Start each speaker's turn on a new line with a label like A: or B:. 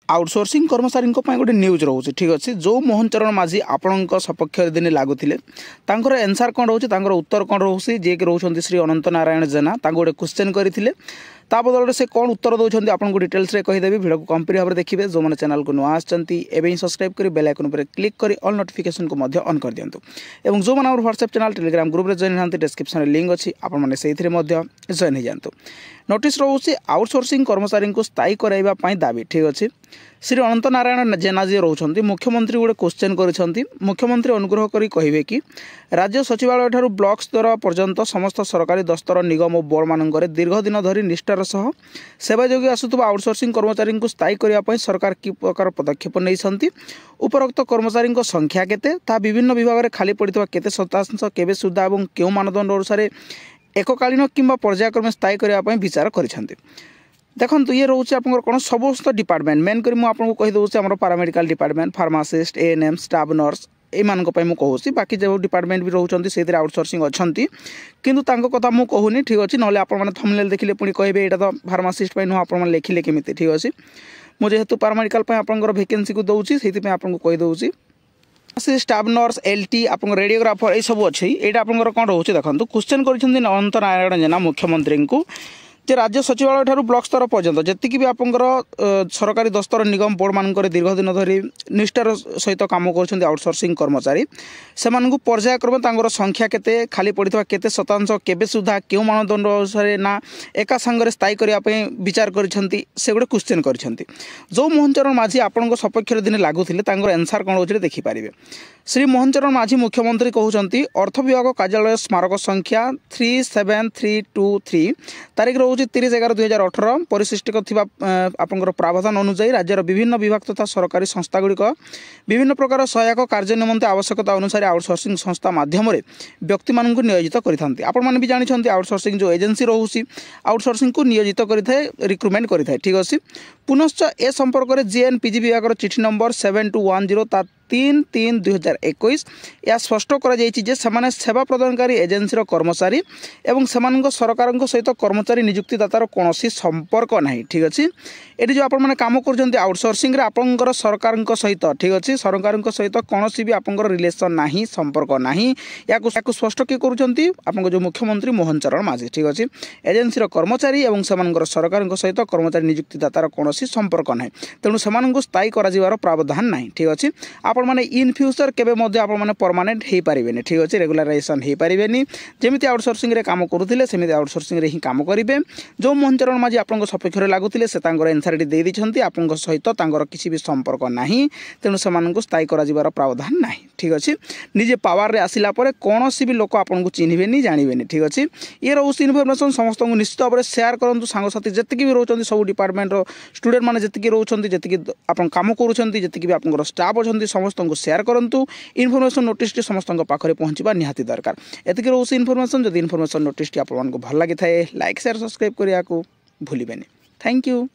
A: Outsourcing कर्मचारी गोटे news रोचे ठीक अच्छे जो मोहन चरण माझी आपण सपक्ष दिन लगुले एनसार कौन रोचे उत्तर कौन रोचे जी रोच श्री अनंत नारायण जेना गोटे क्वेश्चन करते ता बदल से कौन उत्तर दौरान आपको डिटेल्स कहीदेवी भिडियो को कंप्लीट भाव देखिए जो मैंने चैनल को नुआ आसमें सब्सक्राइब कर बेल आइकन पर क्लिक कर ऑल नोटिफिकेशन को ऑन कर दिंतु और जो मैंने व्हाट्सएप चैनल टेलीग्राम ग्रुप में जॉइन होती डिस्क्रिप्शन में लिंक अच्छी आपने जॉइन हो जातु नोटिस रोचे आउटसोर्सिंग कर्मचारी को स्थायी कराइबा दाबी ठीक अच्छे श्री अनंत नारायण जेना जी रोच मुख्यमंत्री गोटे क्वेश्चन कर मुख्यमंत्री अनुग्रह करी कहे कि राज्य सचिवालय ठारू ब्लॉक स्तर पर्यंत समस्त सरकारी दस्तर निगम और बोर्ड मानक दीर्घ दिन धरी निष्ठार सह सेवा जोगी आसुवा आउटसोर्सिंग कर्मचारी को स्थायी करने सरकार कि प्रकार पदक्षेप नहीं उपरोक्त कर्मचारी संख्या केते विभिन्न विभाग में खाली पड़ता केते शतांश केबे सुधा और क्यों मानदंड अनुसार एककालीन किंबा पर्यायक्रमे स्थायी करने विचार कर देखो ये रोचे आप कौन समस्त डिपार्टमेंट मेन कर मुझे कहीदे आम paramedical department pharmacist ANM staff nurse एमानी कहूँ बाकी जो डिपार्टमेंट भी रोचे से आउटसोर्सिंग अच्छा किंतु कथा मुझे कहूनी ठीक अच्छे ना आपने थंबनेल देखिले पुणी कहे यहाँ तो फार्मासिस्ट नुह आप लिखिले केमी ठीक अच्छे मुझे जेहेतु पारामेडिकल आप वैकेंसी को दूसरी से आपको कहीदे स्टाफ नर्स एलटी आप रेडियोग्राफर ये सब अच्छे यहाँ आप कौन रोचे देखो क्वेश्चन कर अनंत नारायण जेना मुख्यमंत्री को जे राज्य सचिवालय ठारू ब्लॉक स्तर पर्यंत जी भी आपंकर सरकारी दस्तर निगम बोर्ड मानक दीर्घ दिन धरी निष्ठार सहित कम कर आउटसोर्सिंग कर्मचारी से पर्यायक्रमे संख्या केते खाली पड़ता केते शतांश केबे सुधा क्यों मानदंड अनुसार ना एका सांगरे स्थायी करने विचार कर गोटे क्वेश्चन कर जो मोहन चरण माझी आपण सपक्ष दिन लगुले एनसार कौन रोचे देखिपारे श्री मोहन चरण माझी मुख्यमंत्री कहते अर्थ विभाग कार्यालय स्मारक संख्या 37323 तारीख रोचे 30/11/2018 परिशिष्ट आपंकर प्रावधान अनुसार राज्यर विभिन्न विभाग तथा सरकारी संस्थागुड़िक विभिन्न प्रकार सहायक कार्य निमंते आवश्यकता अनुसार आउटसोर्सिंग संस्था माध्यम व्यक्ति मान नियोजित करते आपण भी जानते आउटसोर्सिंग जो एजेंसी रोचे आउटसोर्सिंग को नियोजित करें रिक्रुटमेंट करें ठीक अच्छे पुनश्च ए संपर्क में जेएनपीजी विभाग चिठी नंबर 7210 3/3/2021 यह स्पष्ट कर सेवा प्रदानकारी एजेंसी कर्मचारी एवं सरकार सहित कर्मचारी नियुक्तिदातार कौन संपर्क ना ठीक अच्छे ये जो आपने कम कर आउटसोर्सिंग आपंकर सरकार सहित ठीक अच्छे सरकार सहित कौन भी आपंकर रिलेसन ना संपर्क ना या स्पष्ट किए कर जो मुख्यमंत्री मोहन चरण माझी ठीक अच्छे एजेंसी कर्मचारी और सरकार सहित कर्मचारी नियुक्तिदातार कौन संपर्क ना तेणु से स्थायी कर प्रावधान ना ठीक अच्छे आपण मैंने इन फ्यूचर केबे आपने परमानेंट हो पारे ठीक अच्छे रेगुलाराइजेशन हो पारे जमी आउटसोर्सिंग कम करुले सेमती आउटसोर्सिंग ही कम करेंगे जो मोहन चरण माझी आप सपक्ष लगुले से एनसार देती आप सहित किसी भी संपर्क ना तेणु से स्थायी कर प्रावधान ना ठीक अच्छे निजे पावर रे आसिला परे कौन भी लोक आपको चिन्हे जानवे ठीक अच्छे ये रोज इनफर्मेशन समस्त निश्चित भाव में सेयार करूँ सांगसाथी जी भी रोच सब डिपार्टमेंट स्टूडेंट मैंने जी रोच जी आप कम करुँच जी आप स्टाफ अच्छा समस्त को सेयार करूँ इनफर्मेशन नोटिस समस्त पाखे पहुँचवा निहाती दरकार एतिक रोज इनफर्मेशन जब इनफर्मेशन नोटिस आपको भल लगी थाए लाइक शेयर सब्सक्राइब करने को भूलें थैंक यू।